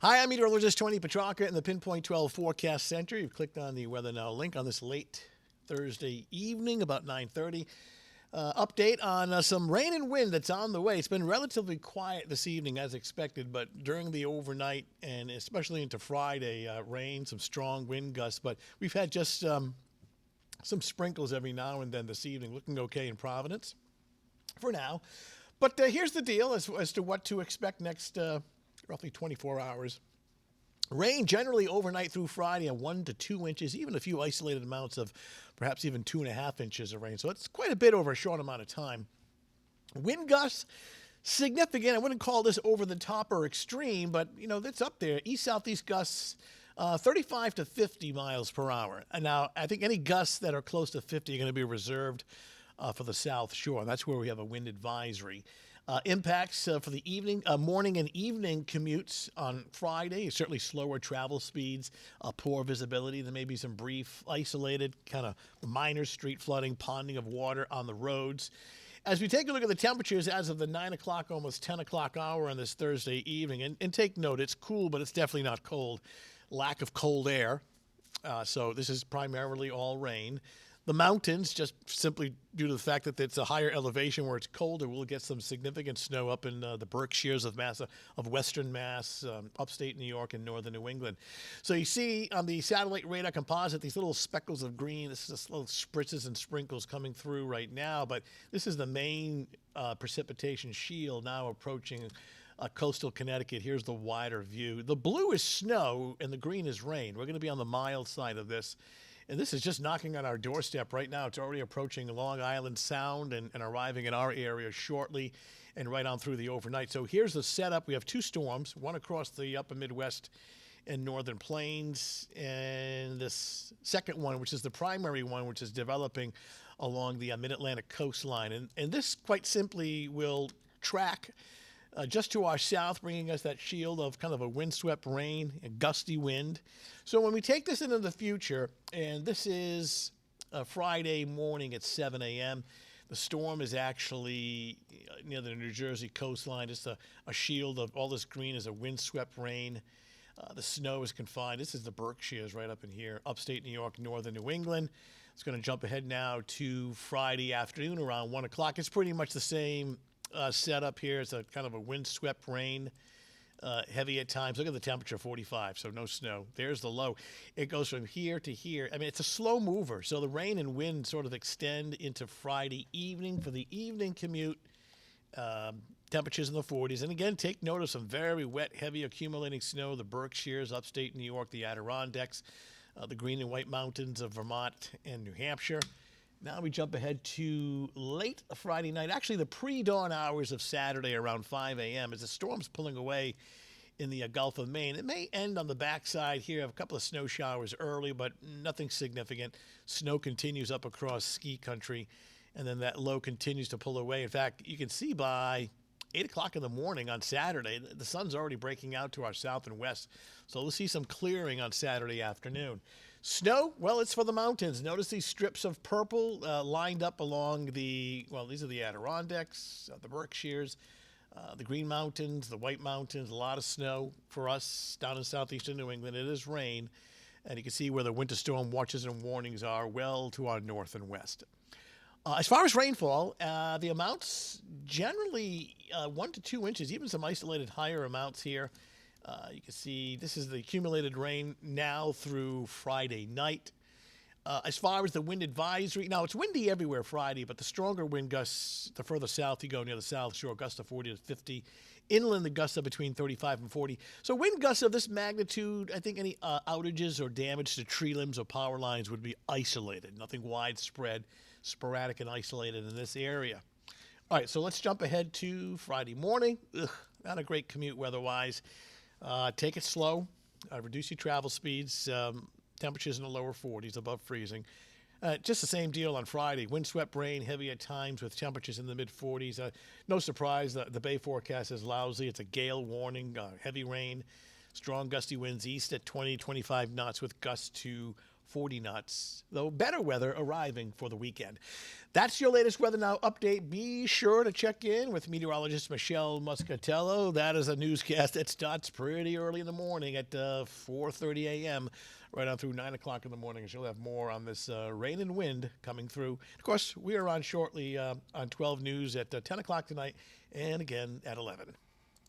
Hi, I'm meteorologist Tony Petrarca in the Pinpoint 12 Forecast Center. You've clicked on the Weather Now link on this late Thursday evening, about 9:30. Update on some rain and wind that's on the way. It's been relatively quiet this evening as expected, but during the overnight and especially into Friday, rain, some strong wind gusts. But we've had just some sprinkles every now and then this evening. Looking okay in Providence for now. But here's the deal as to what to expect next roughly 24 hours. Rain generally overnight through Friday at 1 to 2 inches, even a few isolated amounts of perhaps even 2.5 inches of rain. So it's quite a bit over a short amount of time. Wind gusts, significant. I wouldn't call this over the top or extreme, but it's up there. East-southeast gusts, 35 to 50 miles per hour. And now I think any gusts that are close to 50 are going to be reserved for the South Shore. That's where we have a wind advisory. Impacts for the morning and evening commutes on Friday. Certainly slower travel speeds, poor visibility. There may be some brief, isolated, kind of minor street flooding, ponding of water on the roads. As we take a look at the temperatures as of the 9 o'clock, almost 10 o'clock hour on this Thursday evening, and take note, it's cool, but it's definitely not cold. Lack of cold air. So this is primarily all rain. The mountains, just simply due to the fact that it's a higher elevation where it's colder, we'll get some significant snow up in the Berkshires of Western Mass, upstate New York, and northern New England. So you see on the satellite radar composite these little speckles of green. This is just little spritzes and sprinkles coming through right now, but this is the main precipitation shield now approaching coastal Connecticut. Here's the wider view. The blue is snow and the green is rain. We're going to be on the mild side of this. And this is just knocking on our doorstep right now. It's already approaching Long Island Sound and arriving in our area shortly and right on through the overnight. So here's the setup. We have two storms, one across the upper Midwest and northern plains, and this second one, which is the primary one, which is developing along the mid-Atlantic coastline. And this quite simply will track just to our south, bringing us that shield of kind of a windswept rain and gusty wind. So when we take this into the future, and this is Friday morning at 7 a.m., the storm is actually near the New Jersey coastline. Just a shield of all this green is a windswept rain. The snow is confined. This is the Berkshires right up in here, upstate New York, northern New England. It's going to jump ahead now to Friday afternoon around 1 o'clock. It's pretty much the same setup here. It's a kind of a windswept rain, heavy at times. Look at the temperature, 45, so no snow. There's the low. It goes from here to here. I mean, it's a slow mover, so the rain and wind sort of extend into Friday evening. For the evening commute, temperatures in the 40s. And again, take note of some very wet, heavy accumulating snow, the Berkshires, upstate New York, the Adirondacks, the Green and White Mountains of Vermont and New Hampshire. Now we jump ahead to late Friday night, actually the pre-dawn hours of Saturday around 5 a.m. as the storm's pulling away in the Gulf of Maine. It may end on the backside here, have a couple of snow showers early, but nothing significant. Snow continues up across ski country, and then that low continues to pull away. In fact, you can see by 8 o'clock in the morning on Saturday, the sun's already breaking out to our south and west, so we'll see some clearing on Saturday afternoon. Snow, well, it's for the mountains. Notice these strips of purple lined up along these are the Adirondacks, the Berkshires, the Green Mountains, the White Mountains. A lot of snow for us down in southeastern New England. It is rain, and you can see where the winter storm watches and warnings are well to our north and west. As far as rainfall, the amounts generally 1 to 2 inches, even some isolated higher amounts here. You can see this is the accumulated rain now through Friday night. As far as the wind advisory, now it's windy everywhere Friday, but the stronger wind gusts, the further south you go near the South Shore, gusts of 40 to 50. Inland, the gusts are between 35 and 40. So wind gusts of this magnitude, I think any outages or damage to tree limbs or power lines would be isolated. Nothing widespread, sporadic and isolated in this area. All right, so let's jump ahead to Friday morning. Not a great commute weather-wise. Take it slow. Reduce your travel speeds. Temperatures in the lower 40s, above freezing. Just the same deal on Friday. Windswept rain, heavy at times with temperatures in the mid-40s. No surprise, the Bay forecast is lousy. It's a gale warning, heavy rain, strong gusty winds east at 20, 25 knots with gusts to 40 knots, though better weather arriving for the weekend. That's your latest Weather Now update. Be sure to check in with meteorologist Michelle Muscatello. That is a newscast that starts pretty early in the morning at 4:30 a.m., right on through 9 o'clock in the morning. She'll have more on this rain and wind coming through. Of course, we are on shortly on 12 News at 10 o'clock tonight and again at 11.